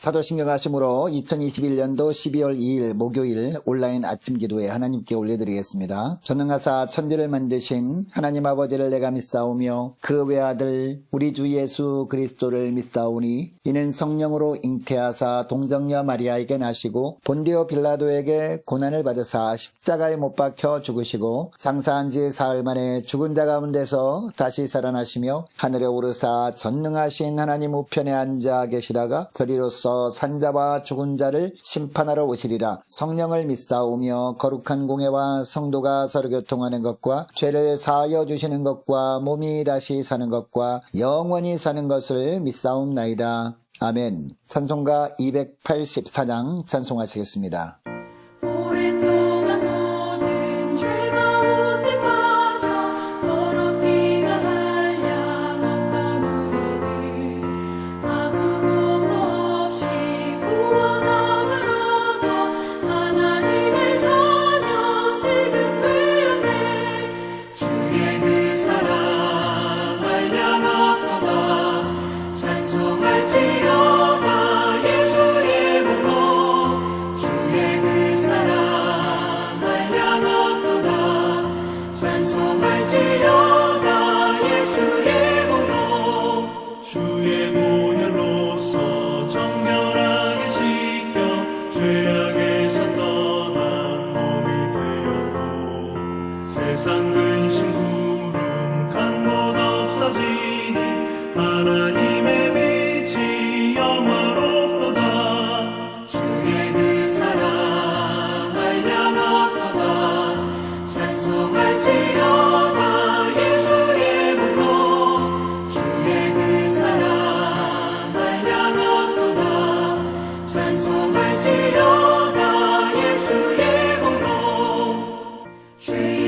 사도신경 하심으로 2021년도 12월 2일 목요일 온라인 아침 기도에 하나님께 올려드리겠습니다. 전능하사 천지를 만드신 하나님 아버지를 내가 믿사오며 그 외아들 우리 주 예수 그리스도를 믿사오니 이는 성령으로 잉태하사 동정녀 마리아에게 나시고 본디오 빌라도에게 고난을 받으사 십자가에 못 박혀 죽으시고 장사한 지 사흘 만에 죽은 자 가운데서 다시 살아나시며 하늘에 오르사 전능하신 하나님 우편에 앉아 계시다가 저리로서 산자와 죽은 자를 심판하러 오시리라. 성령을 믿사오며 거룩한 공회와 성도가 서로 교통하는 것과 죄를 사하여 주시는 것과 몸이 다시 사는 것과 영원히 사는 것을 믿사옵나이다. 아멘. 찬송가 284장 찬송하시겠습니다. 세상 근심 구름 간 곳 없어지니 하나님의 빛이 영화롭도다. 주의 그 사랑 알량하도다. 찬송할지어다 예수의 몸으로. 주의 그 사랑 알량하도다. 찬송할지어다 예수의 몸으로. 주의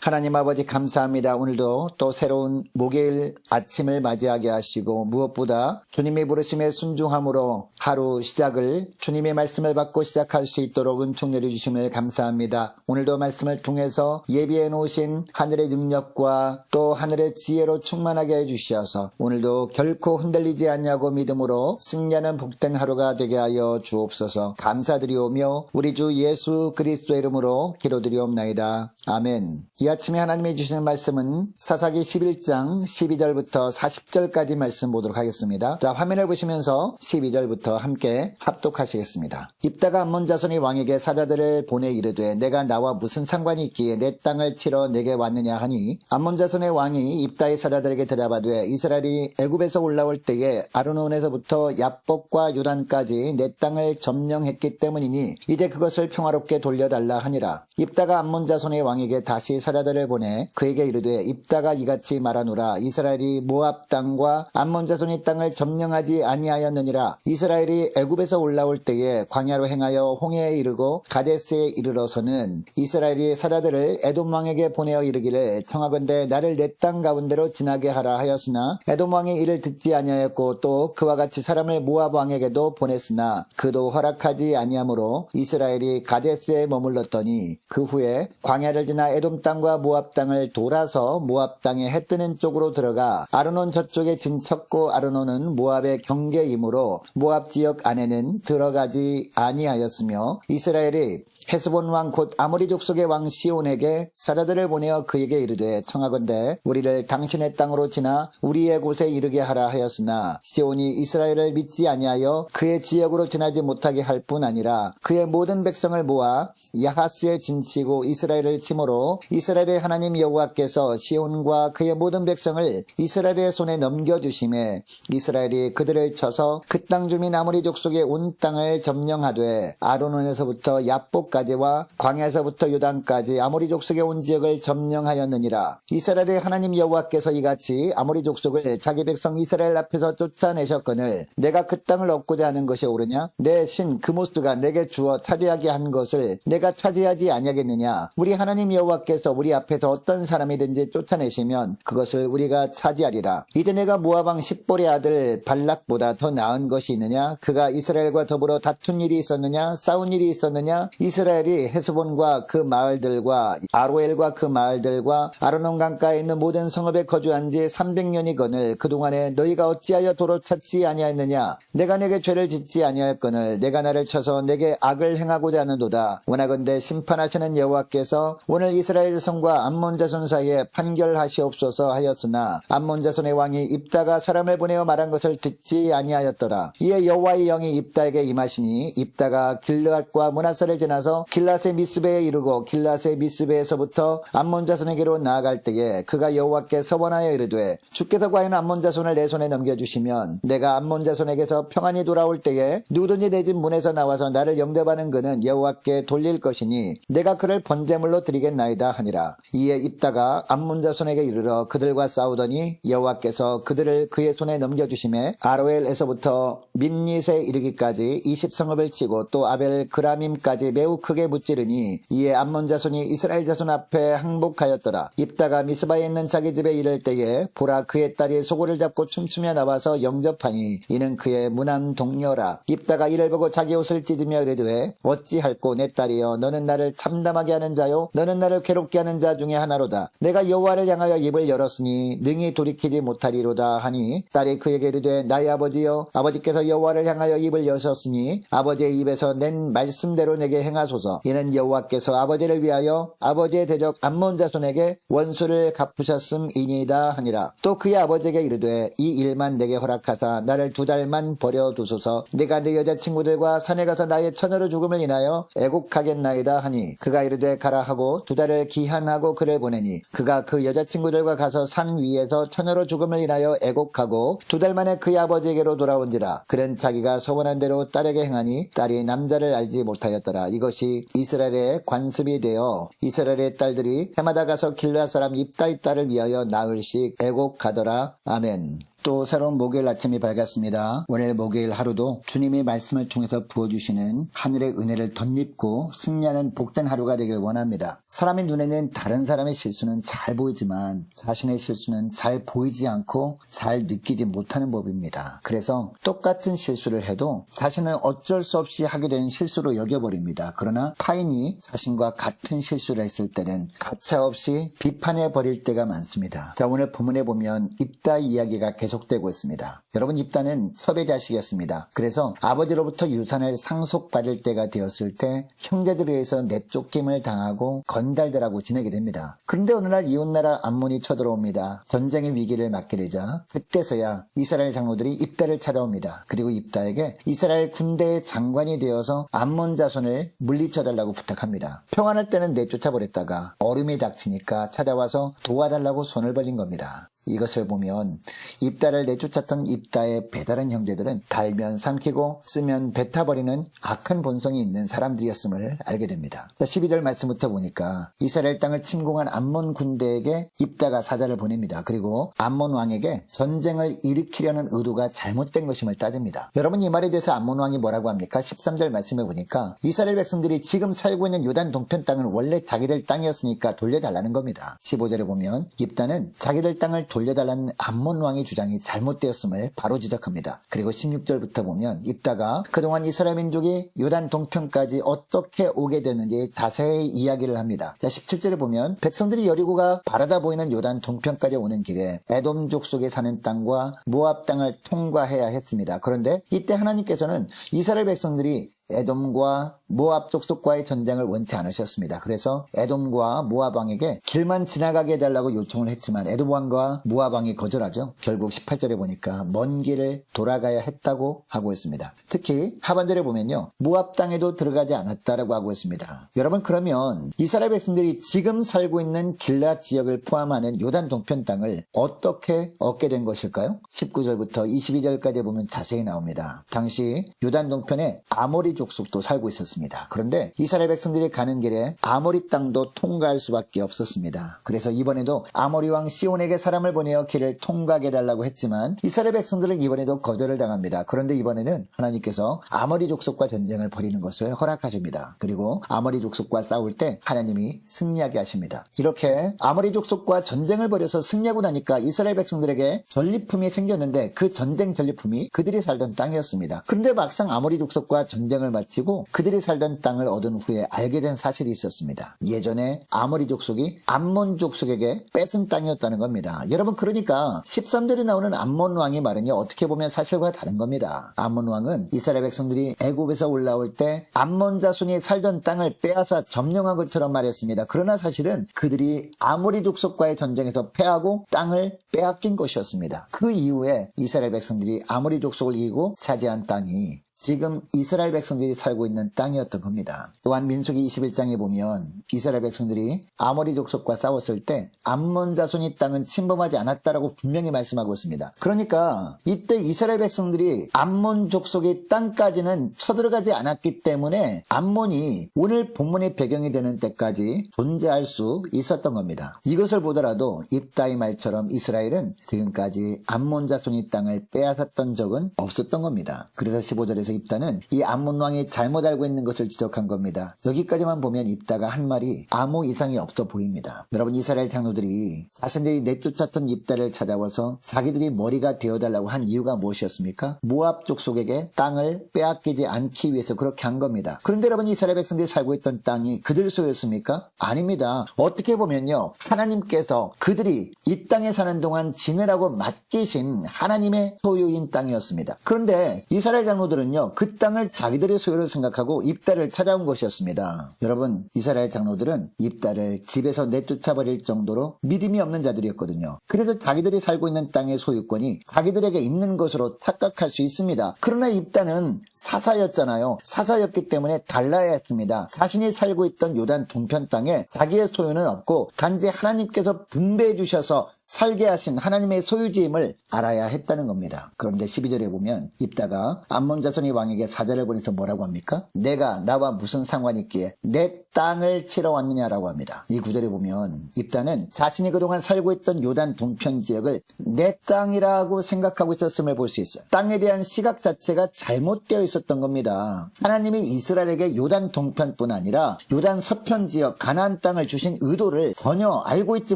하나님 아버지 감사합니다. 오늘도 또 새로운 목요일 아침을 맞이하게 하시고 무엇보다 주님의 부르심에 순종함으로 하루 시작을 주님의 말씀을 받고 시작할 수 있도록 은총 내려주심을 감사합니다. 오늘도 말씀을 통해서 예비해 놓으신 하늘의 능력과 또 하늘의 지혜로 충만하게 해주시어서 오늘도 결코 흔들리지 않냐고 믿음으로 승리하는 복된 하루가 되게 하여 주옵소서. 감사드리오며 우리 주 예수 그리스도의 이름으로 기도드리옵나이다. 아멘. 이 아침에 하나님이 주시는 말씀은 사사기 11장 12절부터 40절까지 말씀 보도록 하겠습니다. 자, 화면을 보시면서 12절부터 함께 합독하시겠습니다. 입다가 암몬 자손의 왕에게 사자들을 보내 이르되 내가 나와 무슨 상관이 있기에 내 땅을 치러 내게 왔느냐 하니 암몬 자손의 왕이 입다의 사자들에게 대답하되 이스라엘이 애굽에서 올라올 때에 아르논에서부터 야복과 요단까지 내 땅을 점령했기 때문이니 이제 그것을 평화롭게 돌려달라 하니라. 입다가 암몬 자손의 왕에게 다시 사자들을 보내 그에게 이르되 입다가 이같이 말하노라. 이스라엘이 모압 땅과 암몬 자손의 땅을 점령하지 아니하였느니라. 이스라엘이 애굽에서 올라올 때에 광야로 행하여 홍해에 이르고 가데스에 이르러서는 이스라엘이 사자들을 에돔 왕에게 보내어 이르기를 청하건대 나를 내 땅 가운데로 지나게 하라 하였으나 에돔 왕이 이를 듣지 아니하였고 또 그와 같이 사람을 모압 왕에게도 보냈으나 그도 허락하지 아니하므로 이스라엘이 가데스에 머물렀더니 그 후에 광야를 지나 에돔 땅과 모압 땅을 돌아서 모압 땅에 해 뜨는 쪽으로 들어가 아르논 저쪽에 진쳤고 아르논은 모압의 경계이므로 모압 지역 안에는 들어가지 아니하였으며 이스라엘이 헤스본 왕 곧 아모리 족속의 왕 시온에게 사자들을 보내어 그에게 이르되 청하건대 우리를 당신의 땅으로 지나 우리의 곳에 이르게 하라 하였으나 시온이 이스라엘을 믿지 아니하여 그의 지역으로 지나지 못하게 할 뿐 아니라 그의 모든 백성을 모아 야하스에 진치고 이스라엘을 치므로 이스라엘 이스라엘의 하나님 여호와께서 시온과 그의 모든 백성을 이스라엘의 손에 넘겨주심에 이스라엘이 그들을 쳐서 그 땅 주민 아모리 족속의 온 땅을 점령하되 아르논에서부터 야복까지와 광야에서부터 요단까지 아모리 족속의 온 지역을 점령하였느니라. 이스라엘의 하나님 여호와께서 이같이 아모리 족속을 자기 백성 이스라엘 앞에서 쫓아내셨거늘 내가 그 땅을 얻고자 하는 것이 옳으냐? 내 신 그모스가 내게 주어 차지하게 한 것을 내가 차지하지 아니하겠느냐? 우리 하나님 여호와께서 우리 앞에서 어떤 사람이든지 쫓아내시면 그것을 우리가 차지하리라. 이제 내가 모압 왕 십볼의 아들 발락보다 더 나은 것이 있느냐? 그가 이스라엘과 더불어 다툰 일이 있었느냐? 싸운 일이 있었느냐? 이스라엘이 헤스본과 그 마을들과 아로엘과 그 마을들과 아르논 강가에 있는 모든 성읍에 거주한 지 300년이거늘 그동안에 너희가 어찌하여 도로 찾지 아니하였느냐? 내가 내게 죄를 짓지 아니하였거늘 내가 나를 쳐서 내게 악을 행하고자 하는도다. 원하건대 심판하시는 여호와께서 오늘 이스라엘 자손과 암몬 자손 사이에 판결하시옵소서 하였으나 암몬 자손의 왕이 입다가 사람을 보내어 말한 것을 듣지 아니하였더라. 이에 여호와의 영이 입다에게 임하시니 입다가 길르앗과 므낫사를 지나서 길앗의 미스베에 이르고 길앗의 미스베에서부터 암몬 자손에게로 나아갈 때에 그가 여호와께 서원하여 이르되 주께서 과연 암몬 자손을 내 손에 넘겨주시면 내가 암몬 자손에게서 평안히 돌아올 때에 누구든지 내 집 문에서 나와서 나를 영접하는 그는 여호와께 돌릴 것이니 내가 그를 번제물로 드리겠나이다 하니라. 이에 입다가 암몬 자손에게 이르러 그들과 싸우더니 여호와께서 그들을 그의 손에 넘겨주심에 아로엘에서부터 민닛에 이르기까지 20성읍을 치고 또 아벨 그라밈까지 매우 크게 무찌르니 이에 암몬 자손이 이스라엘 자손 앞에 항복하였더라. 입다가 미스바에 있는 자기 집에 이를 때에 보라 그의 딸이 소고를 잡고 춤추며 나와서 영접하니 이는 그의 무난 동료라. 입다가 이를 보고 자기 옷을 찢으며 이르되 어찌할꼬 내 딸이여 너는 나를 참담하게 하는 자요 너는 나를 괴롭게 하는 자 중에 하나로다. 내가 여호와를 향하여 입을 열었으니 능히 돌이키지 못하리로다 하니 딸이 그에게 이르되 나의 아버지여 아버지께서 여호와를 향하여 입을 여셨으니 아버지의 입에서 낸 말씀대로 내게 행하소서. 이는 여호와께서 아버지를 위하여 아버지의 대적 암몬 자손에게 원수를 갚으셨음이니이다 하니라. 또 그의 아버지에게 이르되 이 일만 내게 허락하사 나를 2달만 버려두소서. 내가 내 여자친구들과 산에 가서 나의 처녀로 죽음을 인하여 애곡하겠나이다 하니 그가 이르되 가라 하고 2달을 기한하고 그를 보내니 그가 그 여자친구들과 가서 산 위에서 처녀로 죽음을 인하여 애곡하고 2달 만에 그의 아버지에게로 돌아온지라. 그는 자기가 서원한 대로 딸에게 행하니 딸이 남자를 알지 못하였더라. 이것이 이스라엘의 관습이 되어 이스라엘의 딸들이 해마다 가서 길르앗 사람 입다의 딸을 위하여 나흘씩 애곡하더라. 아멘. 또 새로운 목요일 아침이 밝았습니다. 오늘 목요일 하루도 주님의 말씀을 통해서 부어주시는 하늘의 은혜를 덧입고 승리하는 복된 하루가 되길 원합니다. 사람의 눈에는 다른 사람의 실수는 잘 보이지만 자신의 실수는 잘 보이지 않고 잘 느끼지 못하는 법입니다. 그래서 똑같은 실수를 해도 자신은 어쩔 수 없이 하게 된 실수로 여겨버립니다. 그러나 타인이 자신과 같은 실수를 했을 때는 가차없이 비판해 버릴 때가 많습니다. 자, 오늘 본문에 보면 입다 이야기가 계속되고 있습니다. 여러분, 입다는 첩의 자식이었습니다. 그래서 아버지로부터 유산을 상속받을 때가 되었을 때 형제들에 의해서 내쫓김을 당하고 건달들하고 지내게 됩니다. 그런데 어느 날 이웃나라 암몬이 쳐들어옵니다. 전쟁의 위기를 맞게 되자 그때서야 이스라엘 장로들이 입다를 찾아옵니다. 그리고 입다에게 이스라엘 군대의 장관이 되어서 암몬 자손을 물리쳐달라고 부탁합니다. 평안할 때는 내쫓아버렸다가 어려움이 닥치니까 찾아와서 도와달라고 손을 벌린 겁니다. 이것을 보면 입다를 내쫓았던 입다의 배다른 형제들은 달면 삼키고 쓰면 뱉어버리는 악한 본성이 있는 사람들이었음을 알게 됩니다. 12절 말씀부터 보니까 이스라엘 땅을 침공한 암몬 군대에게 입다가 사자를 보냅니다. 그리고 암몬 왕에게 전쟁을 일으키려는 의도가 잘못된 것임을 따집니다. 여러분, 이 말에 대해서 암몬 왕이 뭐라고 합니까? 13절 말씀에 보니까 이스라엘 백성들이 지금 살고 있는 요단 동편 땅은 원래 자기들 땅이었으니까 돌려달라는 겁니다. 15절에 보면 입다는 자기들 땅을 돌려달라는 암몬 왕의 주장이 잘못되었음을 바로 지적합니다. 그리고 16절부터 보면 입다가 그동안 이스라엘 민족이 요단 동편까지 어떻게 오게 됐는지 자세히 이야기를 합니다. 자, 17절에 보면 백성들이 여리고가 바라다 보이는 요단 동편까지 오는 길에 에돔족 속에 사는 땅과 모압 땅을 통과해야 했습니다. 그런데 이때 하나님께서는 이스라엘 백성들이 에돔과 모압 족속과의 전쟁을 원치 않으셨습니다. 그래서 에돔과 모압 왕에게 길만 지나가게 해달라고 요청을 했지만 에돔 왕과 모압 왕이 거절하죠. 결국 18절에 보니까 먼 길을 돌아가야 했다고 하고 있습니다. 특히 하반절에 보면요, 모압 땅에도 들어가지 않았다라고 하고 있습니다. 여러분, 그러면 이스라엘 백성들이 지금 살고 있는 길앗 지역을 포함하는 요단 동편 땅을 어떻게 얻게 된 것일까요? 19절부터 22절까지 보면 자세히 나옵니다. 당시 요단 동편에 아모리 족속도 살고 있었습니다. 그런데 이스라엘 백성들이 가는 길에 아모리 땅도 통과할 수밖에 없었습니다. 그래서 이번에도 아모리 왕 시온에게 사람을 보내어 길을 통과하게 해달라고 했지만 이스라엘 백성들은 이번에도 거절을 당합니다. 그런데 이번에는 하나님께서 아모리 족속과 전쟁을 벌이는 것을 허락하십니다. 그리고 아모리 족속과 싸울 때 하나님이 승리하게 하십니다. 이렇게 아모리 족속과 전쟁을 벌여서 승리하고 나니까 이스라엘 백성들에게 전리품이 생겼는데 그 전쟁 전리품이 그들이 살던 땅이었습니다. 그런데 막상 아모리 족속과 전쟁을 마치고 그들이 살던 땅을 얻은 후에 알게 된 사실이 있었습니다. 예전에 아모리 족속이 암몬 족속에게 뺏은 땅이었다는 겁니다. 여러분, 그러니까 13절에 나오는 암몬 왕의 말은요, 어떻게 보면 사실과 다른 겁니다. 암몬 왕은 이스라엘 백성들이 애굽에서 올라올 때 암몬 자손이 살던 땅을 빼앗아 점령한 것처럼 말했습니다. 그러나 사실은 그들이 아모리 족속과의 전쟁에서 패하고 땅을 빼앗긴 것이었습니다. 그 이후에 이스라엘 백성들이 아모리 족속을 이기고 차지한 땅이 지금 이스라엘 백성들이 살고 있는 땅이었던 겁니다. 또한 민수기 21장에 보면 이스라엘 백성들이 아모리 족속과 싸웠을 때 암몬 자손이 땅은 침범하지 않았다라고 분명히 말씀하고 있습니다. 그러니까 이때 이스라엘 백성들이 암몬 족속의 땅까지는 쳐들어가지 않았기 때문에 암몬이 오늘 본문의 배경이 되는 때까지 존재할 수 있었던 겁니다. 이것을 보더라도 입다의 말처럼 이스라엘은 지금까지 암몬 자손이 땅을 빼앗았던 적은 없었던 겁니다. 그래서 15절에서 입다는 이 암몬 왕이 잘못 알고 있는 것을 지적한 겁니다. 여기까지만 보면 입다가 한 말이 아무 이상이 없어 보입니다. 여러분, 이스라엘 장로들이 자신들이 내쫓았던 입다를 찾아와서 자기들이 머리가 되어달라고 한 이유가 무엇이었습니까? 모압 족속에게 땅을 빼앗기지 않기 위해서 그렇게 한 겁니다. 그런데 여러분, 이스라엘 백성들이 살고 있던 땅이 그들 소유였습니까? 아닙니다. 어떻게 보면요, 하나님께서 그들이 이 땅에 사는 동안 지내라고 맡기신 하나님의 소유인 땅이었습니다. 그런데 이스라엘 장로들은요, 그 땅을 자기들의 소유로 생각하고 입다를 찾아온 것이었습니다. 여러분, 이스라엘 장로들은 입다를 집에서 내쫓아버릴 정도로 믿음이 없는 자들이었거든요. 그래서 자기들이 살고 있는 땅의 소유권이 자기들에게 있는 것으로 착각할 수 있습니다. 그러나 입다는 사사였잖아요. 사사였기 때문에 달라야 했습니다. 자신이 살고 있던 요단 동편 땅에 자기의 소유는 없고 단지 하나님께서 분배해 주셔서 살게 하신 하나님의 소유지임을 알아야 했다는 겁니다. 그런데 12절에 보면 입다가 암몬 자손이 왕에게 사자를 보내서 뭐라고 합니까? 내가 나와 무슨 상관이 있기에 내 땅을 치러 왔느냐라고 합니다. 이 구절에 보면 입다는 자신이 그동안 살고 있던 요단 동편 지역을 내 땅이라고 생각하고 있었음을 볼 수 있어요. 땅에 대한 시각 자체가 잘못되어 있었던 겁니다. 하나님이 이스라엘에게 요단 동편뿐 아니라 요단 서편 지역 가나안 땅을 주신 의도를 전혀 알고 있지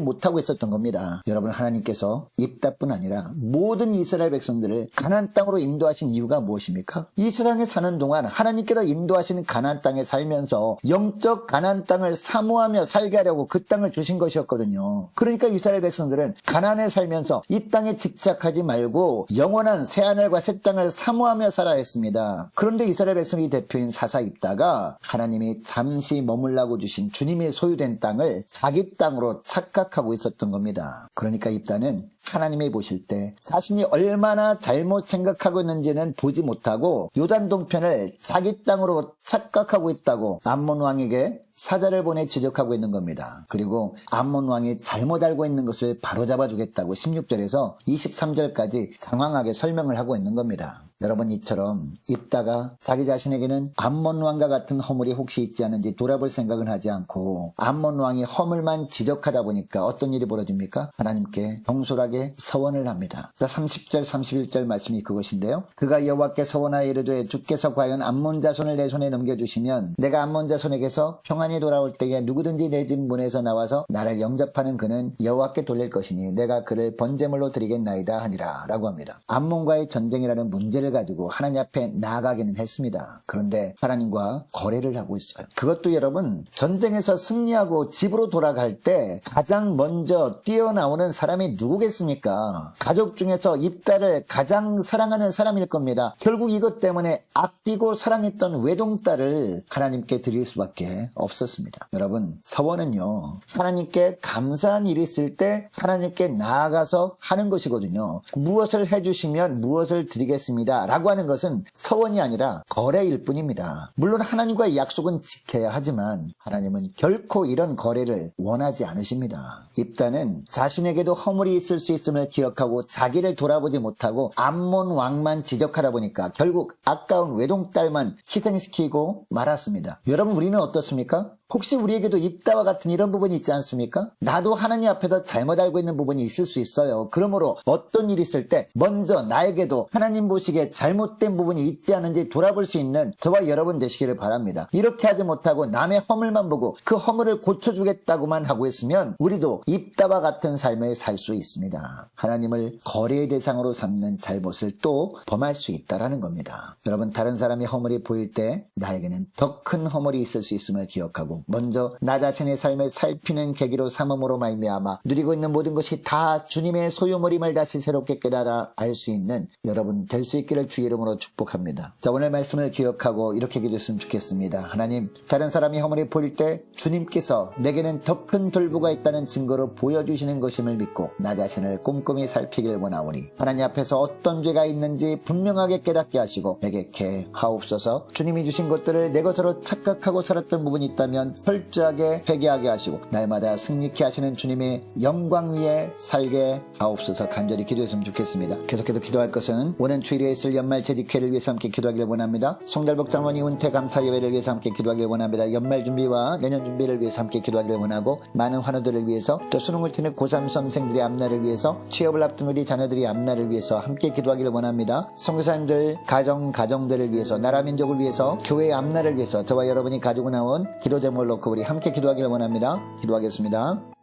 못하고 있었던 겁니다. 여러분, 하나님께서 입다뿐 아니라 모든 이스라엘 백성들을 가나안 땅으로 인도하신 이유가 무엇입니까? 이 세상에 사는 동안 하나님께서 인도하시는 가나안 땅에 살면서 영적 가나안 땅을 사모하며 살게 하려고 그 땅을 주신 것이었거든요. 그러니까 이스라엘 백성들은 가나안에 살면서 이 땅에 집착하지 말고 영원한 새하늘과 새 땅을 사모하며 살아야 했습니다. 그런데 이스라엘 백성의 대표인 사사 입다가 하나님이 잠시 머물라고 주신 주님의 소유된 땅을 자기 땅으로 착각하고 있었던 겁니다. 그러니까 입다는 하나님이 보실 때 자신이 얼마나 잘못 생각하고 있는지는 보지 못하고 요단 동편을 자기 땅으로 착각하고 있다고 암몬 왕에게 사자를 보내 지적하고 있는 겁니다. 그리고 암몬 왕이 잘못 알고 있는 것을 바로잡아 주겠다고 16절에서 23절까지 장황하게 설명을 하고 있는 겁니다. 여러분, 이처럼 입다가 자기 자신에게는 암몬 왕과 같은 허물이 혹시 있지 않은지 돌아볼 생각은 하지 않고 암몬 왕이 허물만 지적하다 보니까 어떤 일이 벌어집니까? 하나님께 경솔하게 서원을 합니다. 자, 30절 31절 말씀이 그것인데요. 그가 여호와께 서원하여 이르되 주께서 과연 암몬 자손을 내 손에 넘겨주시면 내가 암몬 자손에게서 평안히 돌아올 때에 누구든지 내 집 문에서 나와서 나를 영접하는 그는 여호와께 돌릴 것이니 내가 그를 번제물로 드리겠나이다 하니라 라고 합니다. 암몬과의 전쟁이라는 문제를 거래를 가지고 하나님 앞에 나아가기는 했습니다. 그런데 하나님과 거래를 하고 있어요. 그것도 여러분, 전쟁에서 승리하고 집으로 돌아갈 때 가장 먼저 뛰어나오는 사람이 누구겠습니까? 가족 중에서 입다를 가장 사랑하는 사람일 겁니다. 결국 이것 때문에 아끼고 사랑했던 외동딸을 하나님께 드릴 수밖에 없었습니다. 여러분, 서원은요, 하나님께 감사한 일이 있을 때 하나님께 나아가서 하는 것이거든요. 무엇을 해주시면 무엇을 드리겠습니다 라고 하는 것은 서원이 아니라 거래일 뿐입니다. 물론 하나님과의 약속은 지켜야 하지만 하나님은 결코 이런 거래를 원하지 않으십니다. 입다는 자신에게도 허물이 있을 수 있음을 기억하고 자기를 돌아보지 못하고 암몬 왕만 지적하다 보니까 결국 아까운 외동딸만 희생시키고 말았습니다. 여러분, 우리는 어떻습니까? 혹시 우리에게도 입다와 같은 이런 부분이 있지 않습니까? 나도 하나님 앞에서 잘못 알고 있는 부분이 있을 수 있어요. 그러므로 어떤 일이 있을 때 먼저 나에게도 하나님 보시기에 잘못된 부분이 있지 않은지 돌아볼 수 있는 저와 여러분 되시기를 바랍니다. 이렇게 하지 못하고 남의 허물만 보고 그 허물을 고쳐주겠다고만 하고 있으면 우리도 입다와 같은 삶을 살 수 있습니다. 하나님을 거래의 대상으로 삼는 잘못을 또 범할 수 있다는 겁니다. 여러분, 다른 사람이 허물이 보일 때 나에게는 더 큰 허물이 있을 수 있음을 기억하고 먼저 나 자신의 삶을 살피는 계기로 삼음으로 말미암아 누리고 있는 모든 것이 다 주님의 소유물임을 다시 새롭게 깨달아 알 수 있는 여러분 될 수 있기를 주의 이름으로 축복합니다. 자, 오늘 말씀을 기억하고 이렇게 기도했으면 좋겠습니다. 하나님, 다른 사람이 허물이 보일 때 주님께서 내게는 더 큰 돌부가 있다는 증거로 보여주시는 것임을 믿고 나 자신을 꼼꼼히 살피길 원하오니 하나님 앞에서 어떤 죄가 있는지 분명하게 깨닫게 하시고 회개케 하옵소서. 주님이 주신 것들을 내 것으로 착각하고 살았던 부분이 있다면 철저하게 회개하게 하시고 날마다 승리케 하시는 주님의 영광 위에 살게 하옵소서. 간절히 기도했으면 좋겠습니다. 계속해서 기도할 것은 오는 주일에 있을 연말 재직회를 위해서 함께 기도하기를 원합니다. 송달복 장로님 은퇴 감사 예배를 위해서 함께 기도하기를 원합니다. 연말 준비와 내년 준비를 위해서 함께 기도하기를 원하고 많은 환우들을 위해서 또 수능을 치는 고3 수험생들의 앞날을 위해서 취업을 앞둔 우리 자녀들의 앞날을 위해서 함께 기도하기를 원합니다. 선교사님들 가정들을 위해서 나라 민족을 위해서 교회의 앞날을 위해서 저와 여러분이 가지고 나온 기도 제목을 놓고 우리 함께 기도하기를 원합니다. 기도하겠습니다.